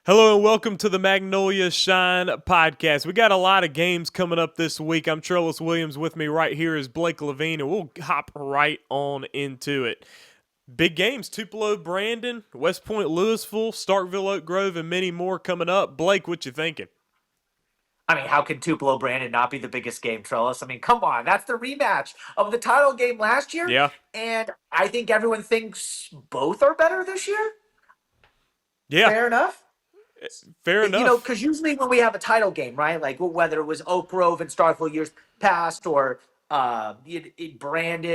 Hello and welcome to the Magnolia Shine Podcast. We got a lot of games coming up this week. I'm Trellis Williams. With me right here is Blake Lavine, and we'll hop right on into it. Big games: Tupelo, Brandon, West Point, Louisville, Starkville, Oak Grove, and many more coming up. Blake, what you thinking? I mean, how can Tupelo Brandon not be the biggest game, Trellis? I mean, come on. That's the rematch of the title game last year. Yeah, And I think everyone thinks both are better this year. yeah, Fair enough. fair enough. Because usually when we have a title game, right, like whether it was Oak Grove and Starkville years past or Brandon,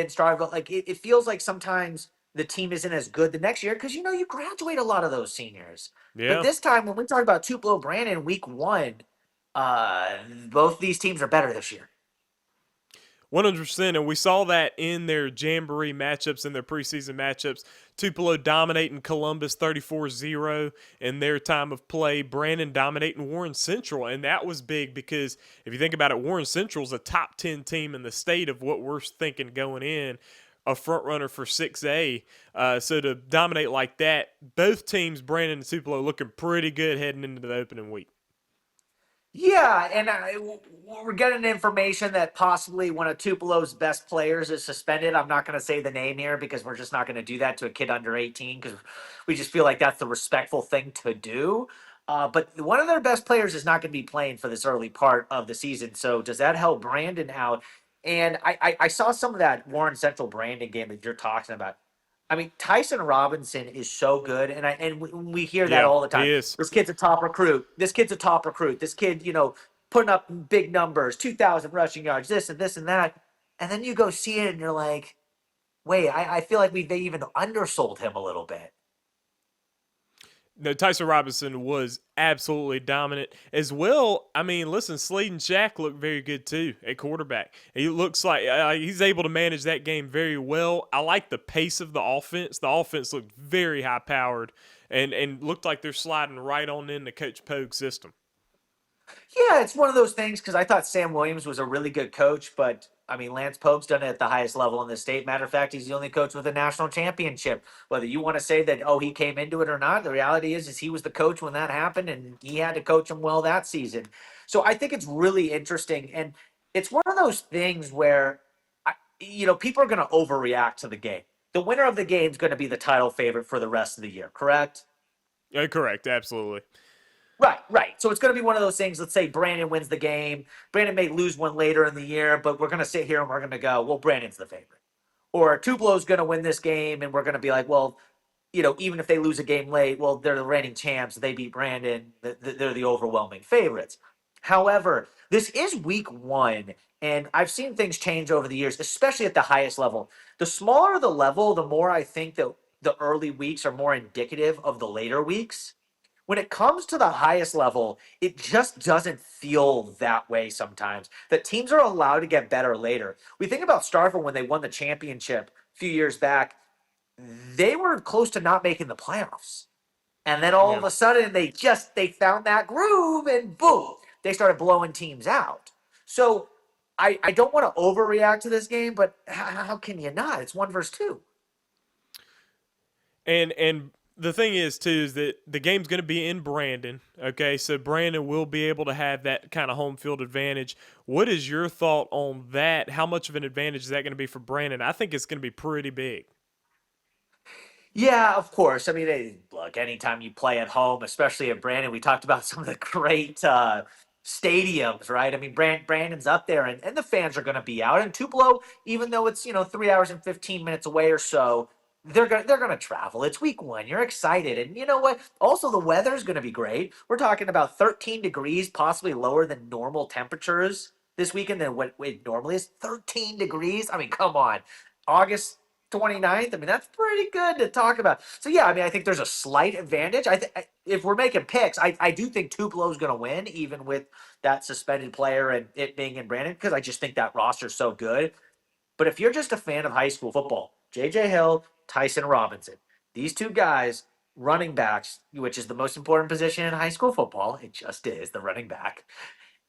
Starkville, like it feels like sometimes the team isn't as good the next year because, you graduate a lot of those seniors. But Yeah. this time, when we talk about Tupelo Brandon week one, uh, both these teams are better this year. 100%, and we saw that in their Jamboree matchups, in their preseason matchups. Tupelo dominating Columbus 34-0 in their time of play. Brandon dominating Warren Central, and that was big because if you think about it, Warren Central's a top 10 team in the state of what we're thinking going in, a front runner for 6A. So to dominate like that, both teams, Brandon and Tupelo, looking pretty good heading into the opening week. Yeah, and we're getting information that possibly one of Tupelo's best players is suspended. I'm not going to say the name here because we're just not going to do that to a kid under 18 because we just feel like that's the respectful thing to do. But one of their best players is not going to be playing for this early part of the season. So does that help Brandon out? And I saw some of that Warren Central Brandon game that you're talking about. I mean, Tyson Robinson is so good, and we hear that Yeah, all the time. he is. This kid's a top recruit. This kid's a top recruit. This kid, putting up big numbers, 2,000 rushing yards, this and this and that, and then you go see it, and you're like, wait, I feel like they even undersold him a little bit. No, Tyson Robinson was absolutely dominant as well. I mean, listen, Slade and Shaq look very good too at quarterback. He looks like he's able to manage that game very well. I like the pace of the offense. The offense looked very high powered and looked like they're sliding right on into Coach Pogue's system. Yeah, it's one of those things because I thought Sam Williams was a really good coach, but I mean, Lance Pope's done it at the highest level in the state. Matter of fact, he's the only coach with a national championship. Whether you want to say that, oh, he came into it or not, the reality is he was the coach when that happened, and he had to coach him well that season. So I think it's really interesting, and it's one of those things where, people are going to overreact to the game. The winner of the game is going to be the title favorite for the rest of the year, correct? Yeah, correct, absolutely. Right, right. So it's going to be one of those things. Let's say Brandon wins the game. Brandon may lose one later in the year, but we're going to sit here and we're going to go, well, Brandon's the favorite. Or Tupelo's going to win this game, and we're going to be like, well, even if they lose a game late, well, they're the reigning champs. They beat Brandon. They're the overwhelming favorites. However, this is week one, and I've seen things change over the years, especially at the highest level. The smaller the level, the more I think that the early weeks are more indicative of the later weeks. When it comes to the highest level, it just doesn't feel that way sometimes. That teams are allowed to get better later. We think about Starkville when they won the championship a few years back. They were close to not making the playoffs. And then all Yeah. of a sudden they found that groove and boom, they started blowing teams out. So I don't want to overreact to this game, but how can you not? It's 1 versus 2. And the thing is too is that the game's going to be in Brandon. Okay, so Brandon will be able to have that kind of home field advantage. What is your thought on that? How much of an advantage is that going to be for Brandon? I think it's going to be pretty big. Yeah, of course. I mean, look, anytime you play at home, especially at Brandon, we talked about some of the great stadiums, right? I mean, Brandon's up there, and the fans are going to be out. And Tupelo, even though it's 3 hours and 15 minutes away or so, they're gonna travel. It's week one. You're excited, and you know what? Also, the weather's going to be great. We're talking about 13 degrees, possibly lower than normal temperatures this weekend than what it normally is. 13 degrees. I mean, come on, August 29th. I mean, that's pretty good to talk about. So yeah, I mean, I think there's a slight advantage. If we're making picks, I do think Tupelo's going to win, even with that suspended player and it being in Brandon, because I just think that roster's so good. But if you're just a fan of high school football, J.J. Hill, Tyson Robinson, these two guys, running backs, which is the most important position in high school football, it just is the running back,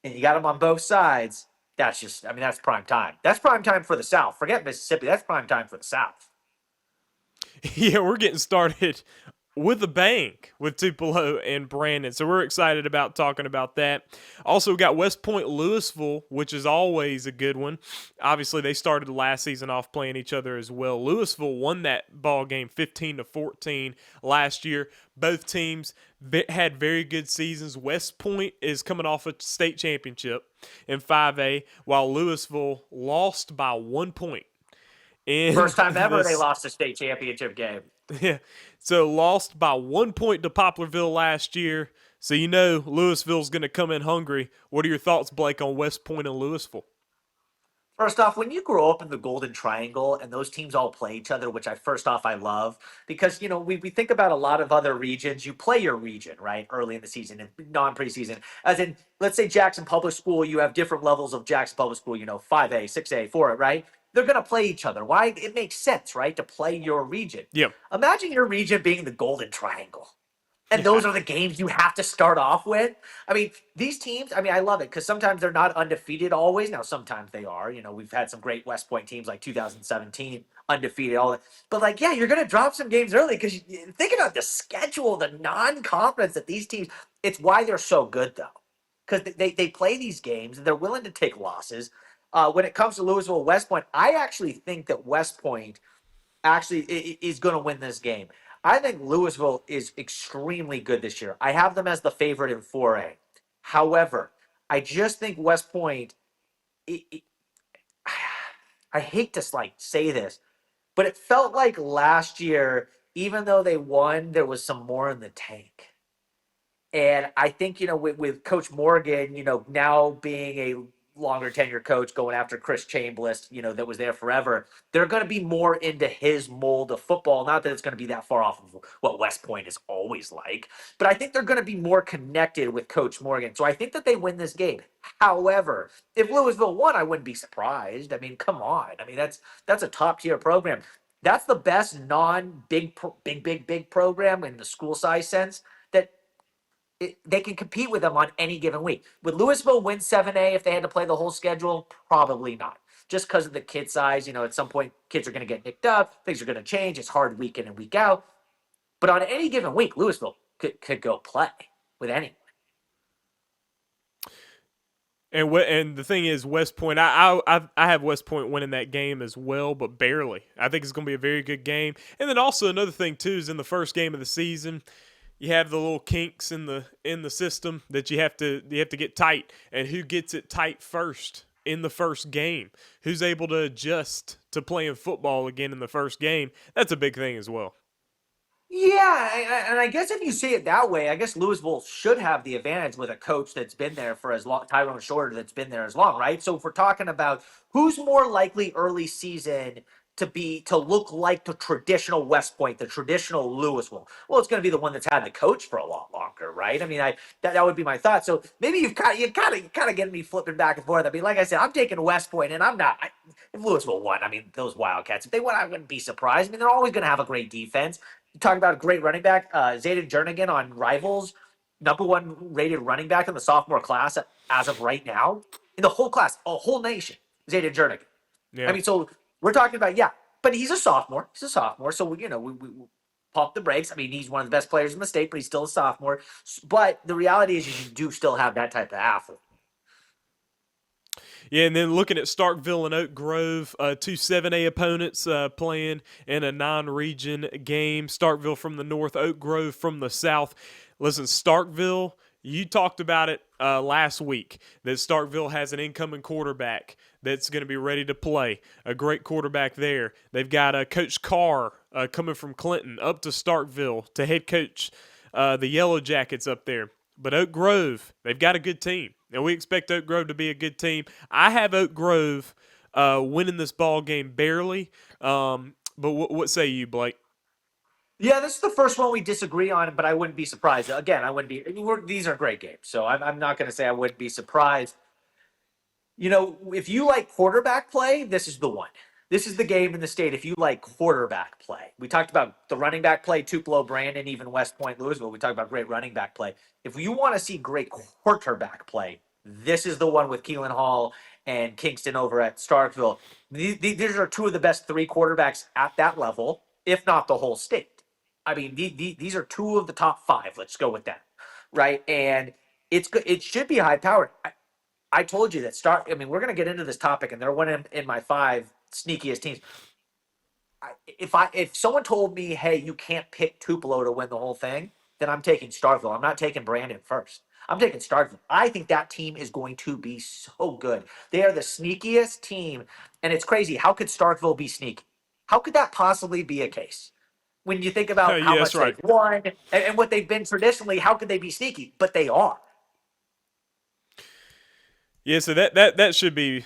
and you got them on both sides. That's just, I mean, that's prime time. That's prime time for the South. Forget Mississippi. That's prime time for the South. Yeah, we're getting started with a bang with Tupelo and Brandon. So we're excited about talking about that. Also, we got West Point Louisville, which is always a good one. Obviously, they started last season off playing each other as well. Louisville won that ball game 15-14 last year. Both teams had very good seasons. West Point is coming off a state championship in 5A, while Louisville lost by 1 point. First time ever they lost a state championship game. Yeah. So lost by 1 point to Poplarville last year. So you know Louisville's going to come in hungry. What are your thoughts, Blake, on West Point and Louisville? First off, when you grow up in the Golden Triangle and those teams all play each other, which I love because, we think about a lot of other regions. You play your region, right, early in the season and non-preseason. As in, let's say Jackson Public School, you have different levels of Jackson Public School, 5A, 6A, 4A, right? They're going to play each other. Why? It makes sense, right, to play your region. Yeah. Imagine your region being the Golden Triangle. And those are the games you have to start off with. I mean, these teams, I love it because sometimes they're not undefeated always. Now, sometimes they are. We've had some great West Point teams like 2017, undefeated, all that. But, you're going to drop some games early because think about the schedule, the non-conference that these teams, it's why they're so good, though. Because they play these games and they're willing to take losses. When it comes to Louisville, West Point, I actually think that West Point actually is going to win this game. I think Louisville is extremely good this year. I have them as the favorite in 4A. However, I just think West Point, I hate to say this, but it felt like last year, even though they won, there was some more in the tank. And I think, with Coach Morgan, now being a longer tenure coach going after Chris Chambliss, that was there forever, they're going to be more into his mold of football. Not that it's going to be that far off of what West Point is always like, but I think they're going to be more connected with Coach Morgan. So I think that they win this game. However, if Louisville won, I wouldn't be surprised. Come on. That's a top tier program. That's the best non-big, big program in the school size sense that they can compete with them on any given week. Would Louisville win 7A if they had to play the whole schedule? Probably not. Just because of the kid size, at some point, kids are going to get nicked up. Things are going to change. It's hard week in and week out. But on any given week, Louisville could go play with anyone. And the thing is, West Point, I have West Point winning that game as well, but barely. I think it's going to be a very good game. And then also another thing, too, is in the first game of the season – you have the little kinks in the system that you have to get tight, and who gets it tight first in the first game? Who's able to adjust to playing football again in the first game? That's a big thing as well. Yeah, and I guess if you see it that way, I guess Louisville should have the advantage with a coach that's been there for as long, Tyrone Shorter, that's been there as long, right? So if we're talking about who's more likely early season to look like the traditional West Point, the traditional Louisville, well, it's going to be the one that's had the coach for a lot longer, right? That would be my thought. So maybe you kind of getting me flipping back and forth. Like I said, I'm taking West Point, and I'm not. If Louisville won, those Wildcats, if they won, I wouldn't be surprised. They're always going to have a great defense. You talk about a great running back, Zayden Jernigan on Rivals, #1 rated running back in the sophomore class as of right now. In the whole class, a whole nation, Zayden Jernigan. Yeah. So we're talking about, but he's a sophomore. So we pump the brakes. He's one of the best players in the state, but he's still a sophomore. But the reality is you do still have that type of athlete. Yeah, and then looking at Starkville and Oak Grove, two 7A opponents playing in a non-region game. Starkville from the north, Oak Grove from the south. Listen, Starkville, you talked about it last week, that Starkville has an incoming quarterback that's going to be ready to play. A great quarterback there. They've got Coach Carr coming from Clinton up to Starkville to head coach the Yellow Jackets up there. But Oak Grove, they've got a good team, and we expect Oak Grove to be a good team. I have Oak Grove winning this ball game barely, but what say you, Blake? Yeah, this is the first one we disagree on, but I wouldn't be surprised. Again, I wouldn't be. These are great games, so I'm not going to say I wouldn't be surprised. If you like quarterback play, this is the one. This is the game in the state if you like quarterback play. We talked about the running back play, Tupelo, Brandon, even West Point, Louisville. We talked about great running back play. If you want to see great quarterback play, this is the one with Keelan Hall and Kingston over at Starkville. These are two of the best three quarterbacks at that level, if not the whole state. I mean, these are two of the top five. Let's go with that, right? And it's good. It should be high powered. I told you that I mean, we're going to get into this topic, and they're one in my five sneakiest teams. If someone told me, hey, you can't pick Tupelo to win the whole thing, then I'm taking Starkville. I'm not taking Brandon first. I'm taking Starkville. I think that team is going to be so good. They are the sneakiest team, and it's crazy. How could Starkville be sneaky? How could that possibly be a case? When you think about how Yeah, much that's right. they've won and what they've been traditionally, how could they be sneaky? But they are. Yeah, so that should be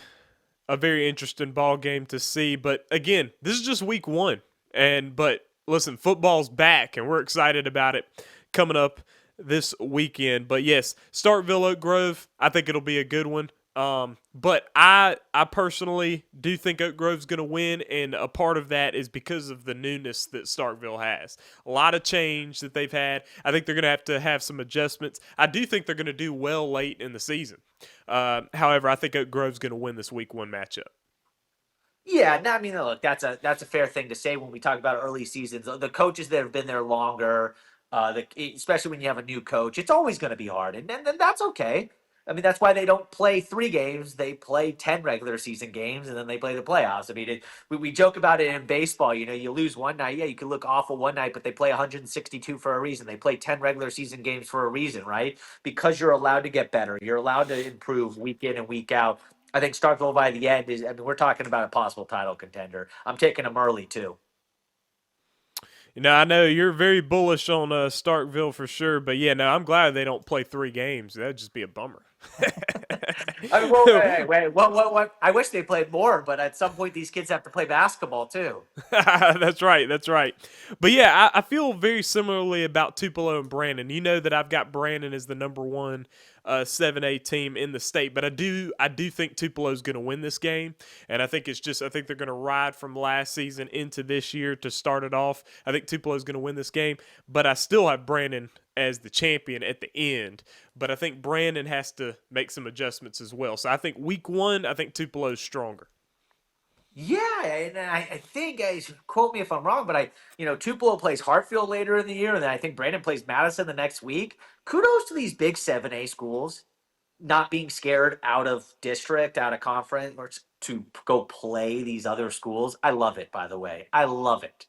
a very interesting ball game to see. But again, this is just week one. But listen, football's back, and we're excited about it coming up this weekend. But yes, Starkville, Oak Grove, I think it'll be a good one. But I personally do think Oak Grove's going to win, and a part of that is because of the newness that Starkville has. A lot of change that they've had. I think they're going to have some adjustments. I do think they're going to do well late in the season. However, I think Oak Grove's going to win this week one matchup. Yeah, no, I mean, look, that's a fair thing to say when we talk about early seasons. The coaches that have been there longer, especially when you have a new coach, it's always going to be hard, and that's okay. I mean, that's why they don't play 3 games; they play 10 regular season games, and then they play the playoffs. I mean, we joke about it in baseball. You know, you lose one night, yeah, you can look awful one night, but they play 162 for a reason. They play 10 regular season games for a reason, right? Because you're allowed to get better, you're allowed to improve week in and week out. I think Starkville by the end I mean, we're talking about a possible title contender. I'm taking them early too. You know, I know you're very bullish on Starkville for sure, but yeah, no, I'm glad they don't play 3 games. That'd just be a bummer. I mean, well, wait. What? I wish they played more, but at some point, these kids have to play basketball too. That's right. That's right. But yeah, I feel very similarly about Tupelo and Brandon. You know that I've got Brandon as the number one 7A team in the state, but I do think Tupelo's going to win this game, and I think I think they're going to ride from last season into this year to start it off. I think Tupelo's going to win this game, but I still have Brandon as the champion at the end. But I think Brandon has to make some adjustments as well. So I think week one, I think Tupelo's stronger. Yeah, and I think, quote me if I'm wrong, but Tupelo plays Hartfield later in the year, and then I think Brandon plays Madison the next week. Kudos to these big 7A schools not being scared out of district, out of conference, or to go play these other schools. I love it, by the way. I love it.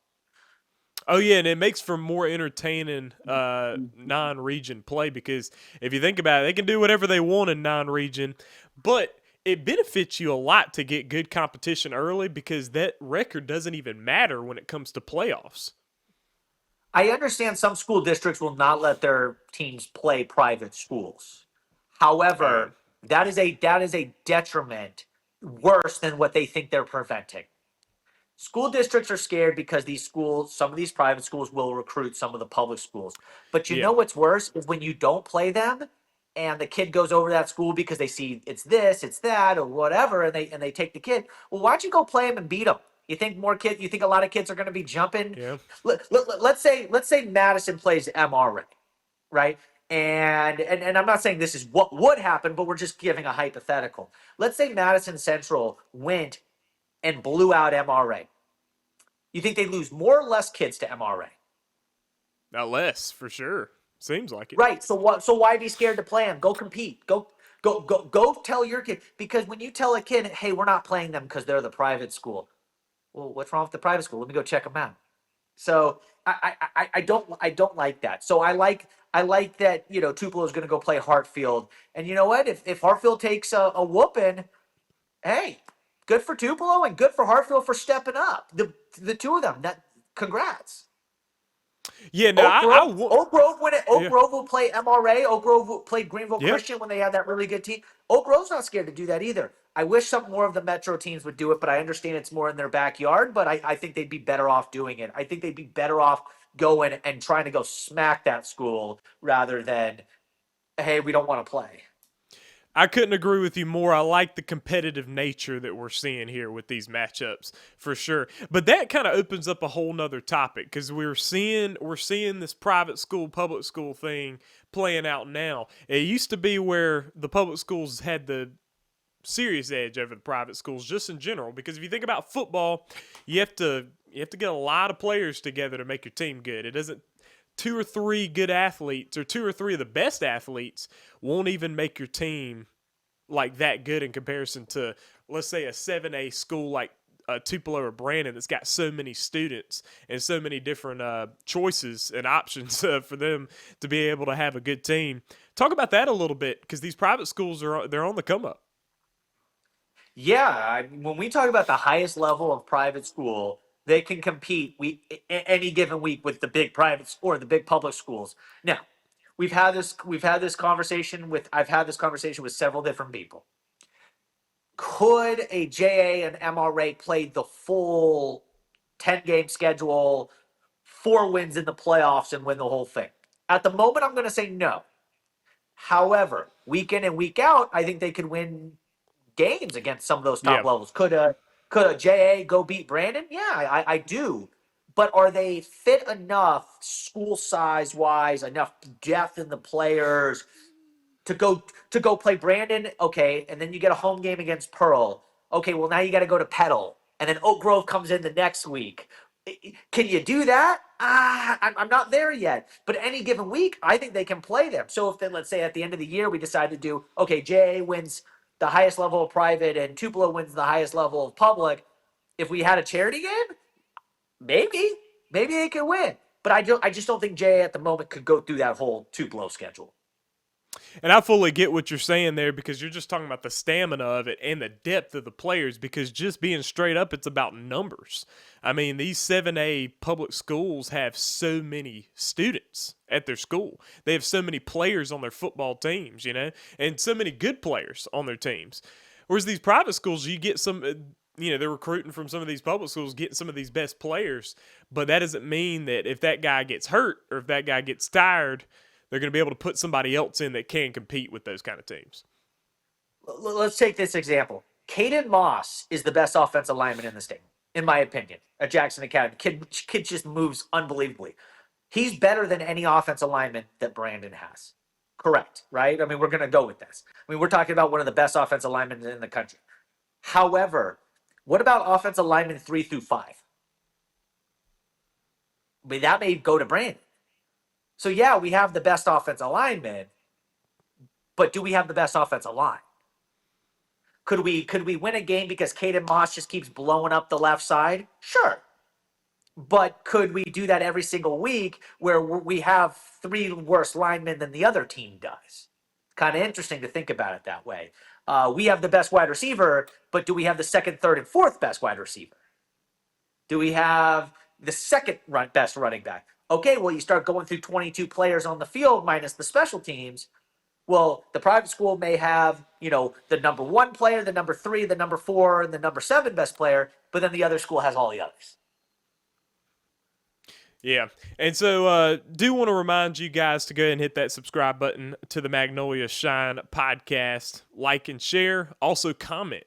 Oh yeah, and it makes for more entertaining non-region play, because if you think about it, they can do whatever they want in non-region, but it benefits you a lot to get good competition early, because that record doesn't even matter when it comes to playoffs. I understand some school districts will not let their teams play private schools. However, that is a detriment worse than what they think they're preventing. School districts are scared because some of these private schools will recruit some of the public schools. But you know what's worse is when you don't play them and the kid goes over to that school because they see it's this, it's that, or whatever, and they take the kid. Well, why don't you go play them and beat them? You think you think a lot of kids are going to be jumping? Yeah. Let's say Madison plays MRA, right? And I'm not saying this is what would happen, but we're just giving a hypothetical. Let's say Madison Central went and blew out MRA. You think they lose more or less kids to MRA? Not less, for sure. Seems like it. Right. So what? So why be scared to play them? Go compete. Go tell your kid, because when you tell a kid, hey, we're not playing them because they're the private school. Well, what's wrong with the private school? Let me go check them out. So I don't like that. So I like that Tupelo is going to go play Hartfield, and you know what? If Hartfield takes a whooping, hey, good for Tupelo and good for Hartfield for stepping up. The two of them. Congrats. Yeah, no, Oak Grove Grove will play MRA. Oak Grove will play Greenville Christian when they have that really good team. Oak Grove's not scared to do that either. I wish some more of the Metro teams would do it, but I understand it's more in their backyard. But I think they'd be better off doing it. I think they'd be better off going and trying to go smack that school rather than, hey, we don't want to play. I couldn't agree with you more. I like the competitive nature that we're seeing here with these matchups, for sure. But that kind of opens up a whole nother topic, because we're seeing this private school, public school thing playing out now. It used to be where the public schools had the serious edge over the private schools just in general, because if you think about football, you have to You have to get a lot of players together to make your team good. It doesn't two or three good athletes or two or three of the best athletes won't even make your team like that good in comparison to, let's say, a 7A school like Tupelo or Brandon that's got so many students and so many different choices and options for them to be able to have a good team. Talk about that a little bit, because these private schools they're on the come up. Yeah, when we talk about the highest level of private school, they can compete any given week with the big private or the big public schools. Now, we've had this conversation with I've had this conversation with several different people. Could a JA and MRA play the full 10-game schedule, 4 wins in the playoffs, and win the whole thing? At the moment, I'm going to say no. However, week in and week out, I think they could win games against some of those top Yeah. levels. Could a JA go beat Brandon? Yeah, I do. But are they fit enough, school size wise, enough depth in the players to go play Brandon? Okay, and then you get a home game against Pearl. Okay, well now you got to go to Petal, and then Oak Grove comes in the next week. Can you do that? I'm not there yet. But any given week, I think they can play them. So if then, let's say at the end of the year, we decide to do, okay, JA wins the highest level of private and Tupelo wins the highest level of public. If we had a charity game, maybe they could win. But I just don't think JA at the moment could go through that whole Tupelo schedule. And I fully get what you're saying there, because you're just talking about the stamina of it and the depth of the players, because just being straight up, it's about numbers. I mean, these 7A public schools have so many students at their school. They have so many players on their football teams, and so many good players on their teams. Whereas these private schools, you get some, they're recruiting from some of these public schools, getting some of these best players, but that doesn't mean that if that guy gets hurt or if that guy gets tired, they're going to be able to put somebody else in that can compete with those kind of teams. Let's take this example. Caden Moss is the best offensive lineman in the state, in my opinion, at Jackson Academy. Kid just moves unbelievably. He's better than any offensive lineman that Brandon has. Correct, right? I mean, we're going to go with this. I mean, we're talking about one of the best offensive linemen in the country. However, what about offensive linemen 3 through 5? I mean, that may go to Brandon. So, yeah, we have the best offensive lineman, but do we have the best offensive line? Could we win a game because Caden Moss just keeps blowing up the left side? Sure. But could we do that every single week where we have 3 worse linemen than the other team does? Kind of interesting to think about it that way. We have the best wide receiver, but do we have the second, third, and fourth best wide receiver? Do we have the second best running back? Okay, well, you start going through 22 players on the field minus the special teams. Well, the private school may have, the number 1 player, the number 3, the number 4, and the number 7 best player, but then the other school has all the others. Yeah. And so do want to remind you guys to go ahead and hit that subscribe button to the Magnolia Shine podcast. Like and share. Also comment.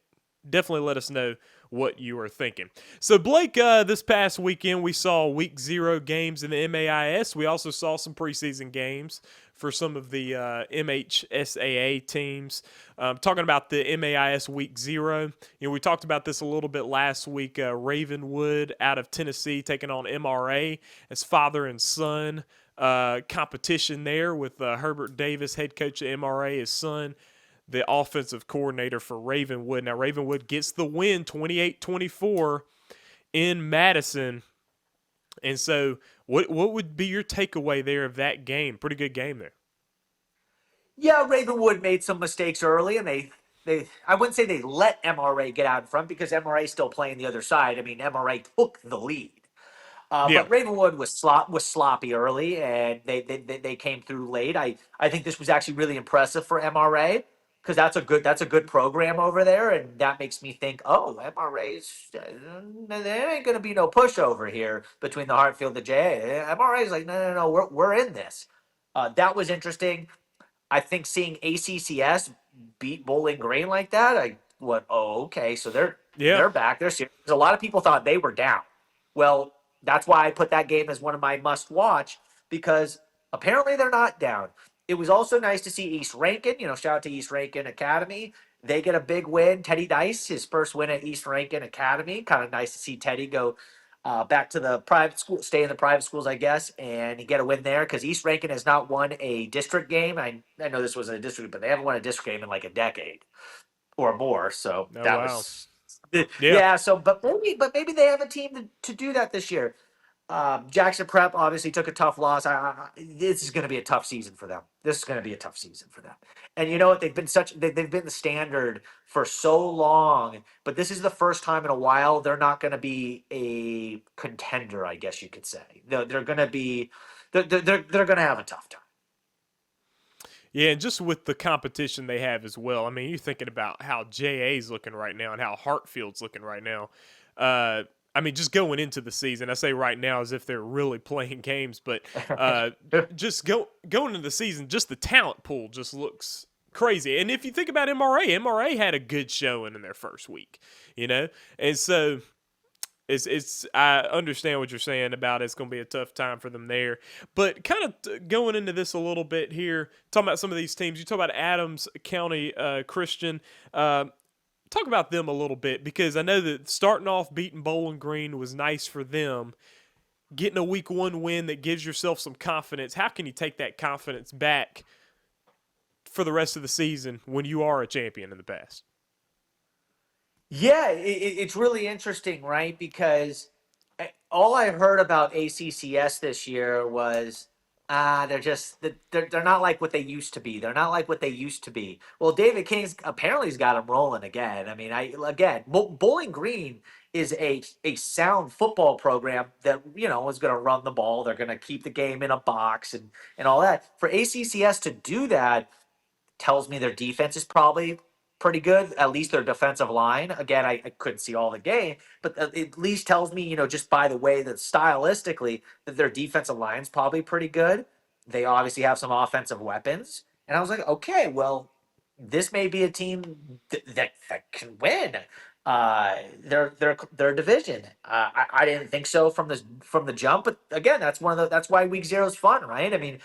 Definitely let us know what you are thinking. So, Blake, this past weekend we saw Week Zero games in the MAIS. We also saw some preseason games for some of the MHSAA teams. Talking about the MAIS Week Zero, we talked about this a little bit last week. Ravenwood out of Tennessee taking on MRA as father and son competition there with Herbert Davis, head coach of MRA, his son, the offensive coordinator for Ravenwood. Now, Ravenwood gets the win 28-24 in Madison. And so what would be your takeaway there of that game? Pretty good game there. Yeah, Ravenwood made some mistakes early, and they I wouldn't say they let MRA get out in front because MRA is still playing the other side. I mean, MRA took the lead. But Ravenwood was sloppy early, and they came through late. I think this was actually really impressive for MRA because that's a good program over there, and that makes me think, oh, MRA's there ain't gonna be no pushover here between the Hartfield and the JA. MRA's like, no, we're in this. That was interesting. I think seeing ACCS beat Bowling Green like that, I went, oh, okay, so they're back. They're serious. A lot of people thought they were down. Well, that's why I put that game as one of my must-watch because apparently they're not down. It was also nice to see East Rankin. Shout out to East Rankin Academy. They get a big win. Teddy Dice, his first win at East Rankin Academy. Kind of nice to see Teddy go back to the private school, stay in the private schools, I guess, and you get a win there because East Rankin has not won a district game. I know this wasn't a district, but they haven't won a district game in like a decade or more. So Oh that wow. was, Yeah. yeah. So, but maybe they have a team to do that this year. Jackson Prep obviously took a tough loss. This is going to be a tough season for them. This is going to be a tough season for them. And you know what? They've been the standard for so long, but this is the first time in a while they're not going to be a contender. I guess you could say they're going to be they're going to have a tough time. Yeah, and just with the competition they have as well. I mean, you're thinking about how JA's looking right now and how Hartfield's looking right now. I mean, just going into the season, I say right now as if they're really playing games, but just going into the season, just the talent pool just looks crazy. And if you think about MRA had a good showing in their first week, and so it's I understand what you're saying about it's going to be a tough time for them there. But kind of going into this a little bit here, talking about some of these teams. You talk about Adams County Christian. Talk about them a little bit because I know that starting off beating Bowling Green was nice for them. Getting a week 1 win that gives yourself some confidence. How can you take that confidence back for the rest of the season when you are a champion in the past? Yeah, it's really interesting, right? Because all I heard about ACCS this year was they're not like what they used to be. They're not like what they used to be. Well, David King's apparently's got them rolling again. I mean, Bowling Green is a sound football program that is going to run the ball. They're going to keep the game in a box and all that. For ACCS to do that tells me their defense is probably pretty good. At least their defensive line. Again, I couldn't see all the game, but at least tells me, just by the way that stylistically that their defensive line's probably pretty good. They obviously have some offensive weapons, and I was like, okay, well, this may be a team that can win. Their division. I didn't think so from the jump, but again, that's why Week Zero is fun, right? I mean,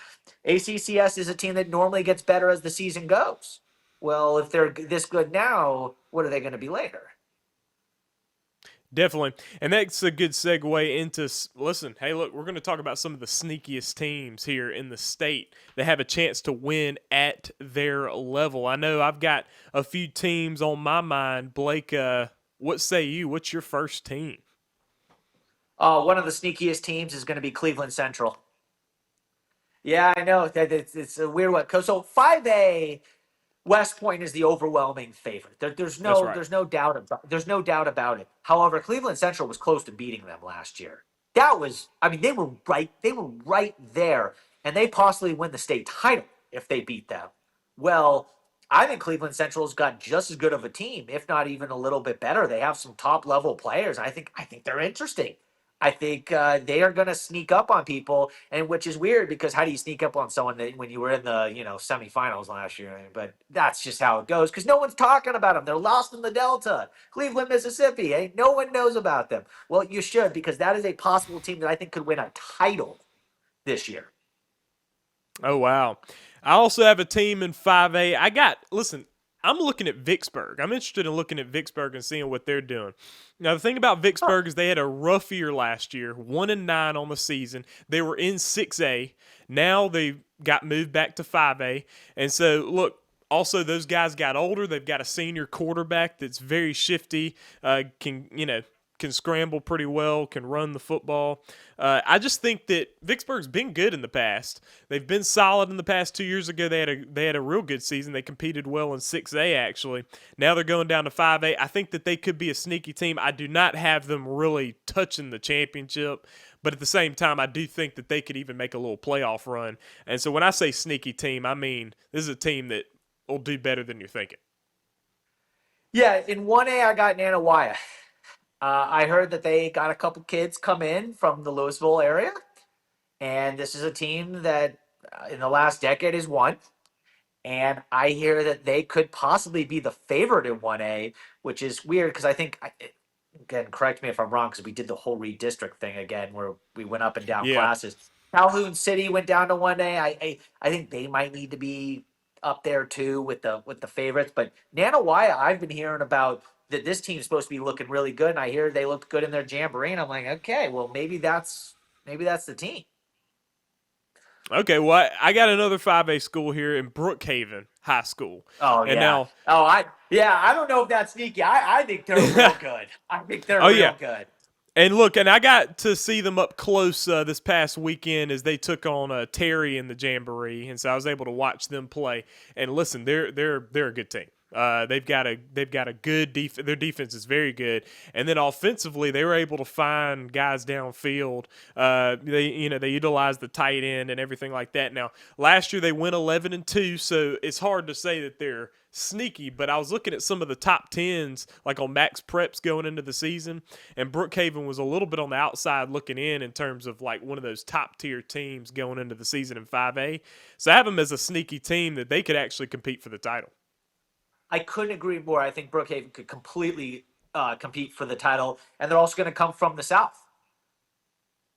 ACCS is a team that normally gets better as the season goes. Well, if they're this good now, what are they going to be later? Definitely. And that's a good segue into listen, hey, look, we're going to talk about some of the sneakiest teams here in the state that have a chance to win at their level. I know I've got a few teams on my mind. Blake, what say you? What's your first team? One of the sneakiest teams is going to be Cleveland Central. Yeah, I know that it's a weird one. So 5A West Point is the overwhelming favorite. That's right. There's no doubt about it. However, Cleveland Central was close to beating them last year. That was, I mean, they were right there, and they possibly win the state title if they beat them. Well, I think Cleveland Central's got just as good of a team, if not even a little bit better. They have some top level players. I think they're interesting. I think they are going to sneak up on people, and which is weird because how do you sneak up on someone when you were in the semifinals last year? But that's just how it goes because no one's talking about them. They're lost in the Delta, Cleveland, Mississippi. No one knows about them. Well, you should because that is a possible team that I think could win a title this year. Oh, wow. I also have a team in 5A. Listen, I'm looking at Vicksburg. I'm interested in looking at Vicksburg and seeing what they're doing. Now, the thing about Vicksburg is they had a rough year last year, 1-9 on the season. They were in 6A. Now they got moved back to 5A. And so, look, also those guys got older. They've got a senior quarterback that's very shifty, can scramble pretty well, can run the football. I just think that Vicksburg's been good in the past. They've been solid in the past. 2 years ago, they had a real good season. They competed well in 6A, actually. Now they're going down to 5A. I think that they could be a sneaky team. I do not have them really touching the championship, but at the same time, I do think that they could even make a little playoff run. And so when I say sneaky team, I mean this is a team that will do better than you're thinking. Yeah, in 1A, I got Nanawaya. I heard that they got a couple kids come in from the Louisville area, and this is a team that in the last decade has won. And I hear that they could possibly be the favorite in 1A, which is weird because again, correct me if I'm wrong because we did the whole redistrict thing again where we went up and down classes. Calhoun City went down to 1A. I think they might need to be up there too with the favorites. But Nanawaya, I've been hearing about that this team's supposed to be looking really good, and I hear they looked good in their jamboree, and I'm like, okay, well maybe that's the team. Okay, well, I got another 5A school here in Brookhaven High School. Oh And yeah. now, I don't know if that's sneaky. I think they're real good. I think they're oh, real yeah. good. And look, and I got to see them up close this past weekend as they took on Terry in the Jamboree, and so I was able to watch them play. And listen, they're a good team. They've got a good defense. Their defense is very good, and then offensively, they were able to find guys downfield. They utilize the tight end and everything like that. Now, last year they went 11-2, so it's hard to say that they're sneaky, but I was looking at some of the top tens, like on Max Preps going into the season, and Brookhaven was a little bit on the outside looking in terms of like one of those top tier teams going into the season in 5A. So I have them as a sneaky team that they could actually compete for the title. I couldn't agree more. I think Brookhaven could completely compete for the title, and they're also going to come from the South.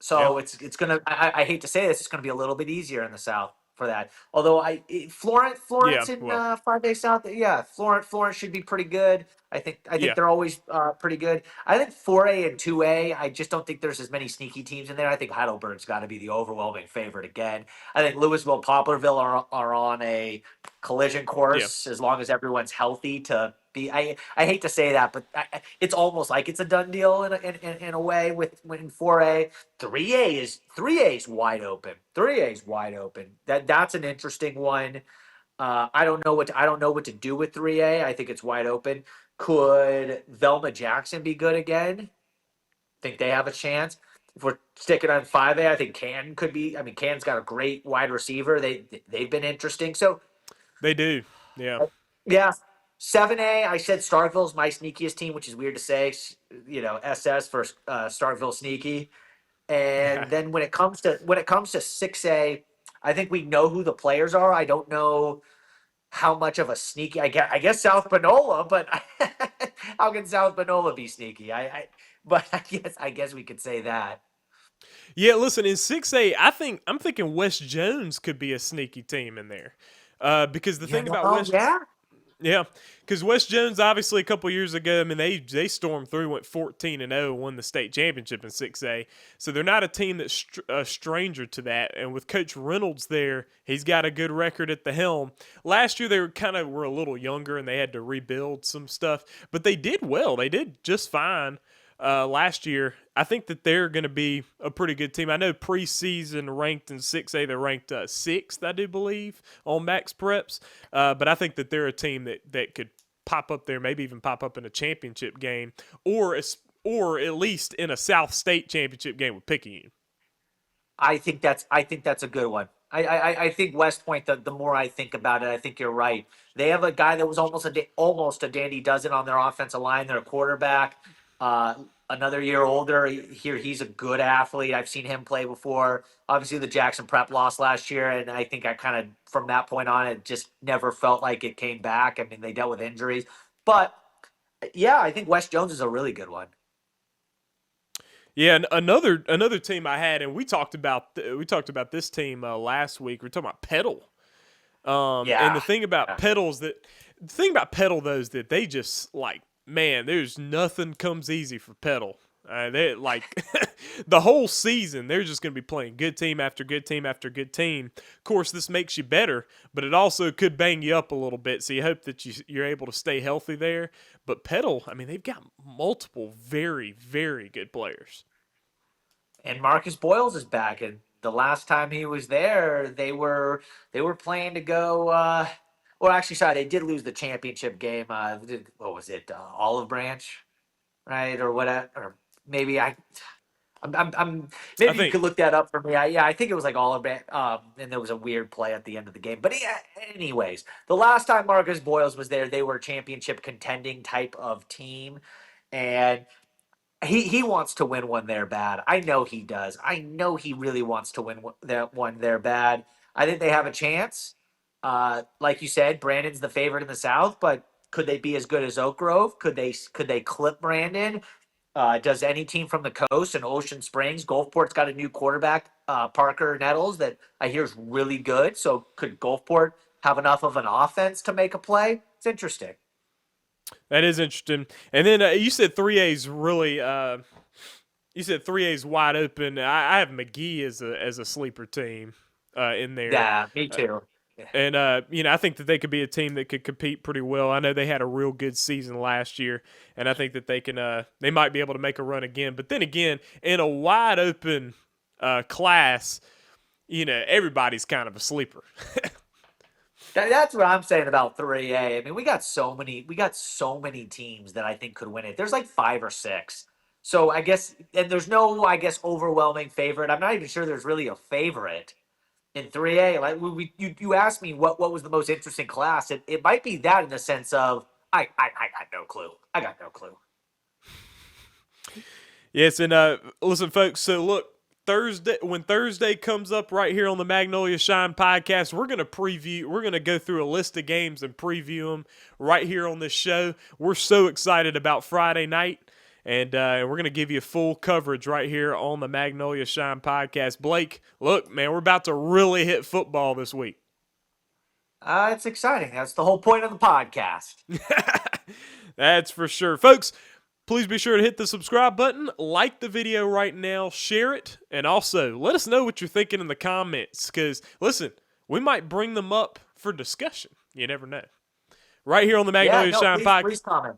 Yeah. So it's gonna. I hate to say this, it's gonna be a little bit easier in the South for that. Although Florence Yeah. in Well, 5A South, yeah, Florence should be pretty good. I think yeah. they're always pretty good. I think 4A and 2A. I just don't think there's as many sneaky teams in there. I think Heidelberg's got to be the overwhelming favorite again. I think Louisville, Poplarville are on a collision Yeah. course as long as everyone's healthy to be. I hate to say that, but it's almost like it's a done deal in a way with in 4A. 3A is wide open. 3A is wide open. That's an interesting one. I don't know what to do with 3A. I think it's wide open. Could Velma Jackson be good again? Think they have a chance. If we're sticking on 5A, I think Canton could be. I mean, Canton's got a great wide receiver. They've been interesting. So They do. Yeah. yeah. 7A, I said Starkville's my sneakiest team, which is weird to say. SS for Starkville sneaky. And then when it comes to 6A, I think we know who the players are. I don't know how much of a sneaky. I guess South Panola, but how can South Panola be sneaky? But I guess we could say that. Yeah, listen, in 6A, I'm thinking West Jones could be a sneaky team in there. Because the You thing about know, yeah. Yeah, because West Jones obviously a couple years ago, I mean they stormed through, went 14-0, won the state championship in 6A. So they're not a team that's a stranger to that. And with Coach Reynolds there, he's got a good record at the helm. Last year they were a little younger and they had to rebuild some stuff, but they did well. They did just fine last year. I think that they're going to be a pretty good team. I know preseason ranked in 6A, they're ranked sixth, I do believe, on Max Preps. But I think that they're a team that could pop up there, maybe even pop up in a championship game, or at least in a South State championship game with Picayune. I think that's a good one. I think West Point. The more I think about it, I think you're right. They have a guy that was almost a Dandy Dozen on their offensive line. Their quarterback, another year older. He's a good athlete. I've seen him play before. Obviously, the Jackson Prep lost last year, and I think I kind of from that point on, it just never felt like it came back. I mean, they dealt with injuries, but yeah, I think West Jones is a really good one. Yeah, and another team I had, and we talked about this team last week. We're talking about Petal. And Yeah. the thing about Petal though is that they just like, man, there's nothing comes easy for Petal. They like the whole season they're just going to be playing good team after good team after good team. Of course, this makes you better, but it also could bang you up a little bit. So you hope that you're able to stay healthy there. But Petal, I mean, they've got multiple very very good players. And Marcus Boyles is back, and the last time he was there, they were playing to go. Well, actually, sorry, they did lose the championship game. What was it? Olive Branch, right, or whatever? Or maybe I'm I maybe you think could look that up for me. I think it was like Olive Branch, and there was a weird play at the end of the game. But yeah, anyways, the last time Marcus Boyles was there, they were a championship contending type of team, and he wants to win one there bad. I know he does. I know he really wants to win that one there bad. I think they have a chance. Like you said, Brandon's the favorite in the South, but could they be as good as Oak Grove? Could they clip Brandon? Does any team from the coast and Ocean Springs, Gulfport's got a new quarterback, Parker Nettles, that I hear is really good. So could Gulfport have enough of an offense to make a play? It's interesting. That is interesting. And then you said 3A's really. You said 3A's wide open. I have McGee as a sleeper team in there. Yeah, me too. And I think that they could be a team that could compete pretty well. I know they had a real good season last year, and I think that they might be able to make a run again. But then again, in a wide open class, everybody's kind of a sleeper. That's what I'm saying about 3A. I mean, we got so many teams that I think could win it. There's like 5 or 6. So I guess, and there's no, I guess, overwhelming favorite. I'm not even sure there's really a favorite in 3A. Like you asked me what was the most interesting class. It might be that in the sense of I got no clue. I got no clue. Yes, and listen, folks. So look, when Thursday comes up right here on the Magnolia Shine podcast, we're going to go through a list of games and preview them right here on this show. We're so excited about Friday night, and we're going to give you full coverage right here on the Magnolia Shine podcast. Blake, look, man, we're about to really hit football this week. It's exciting. That's the whole point of the podcast. That's for sure. Folks, please be sure to hit the subscribe button, like the video right now, share it, and also let us know what you're thinking in the comments because, listen, we might bring them up for discussion. You never know. Right here on the Magnolia Shine Podcast. Please comment.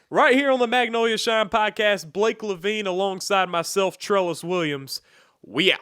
Right here on the Magnolia Shine Podcast, Blake Lavine alongside myself, Trellis Williams. We out.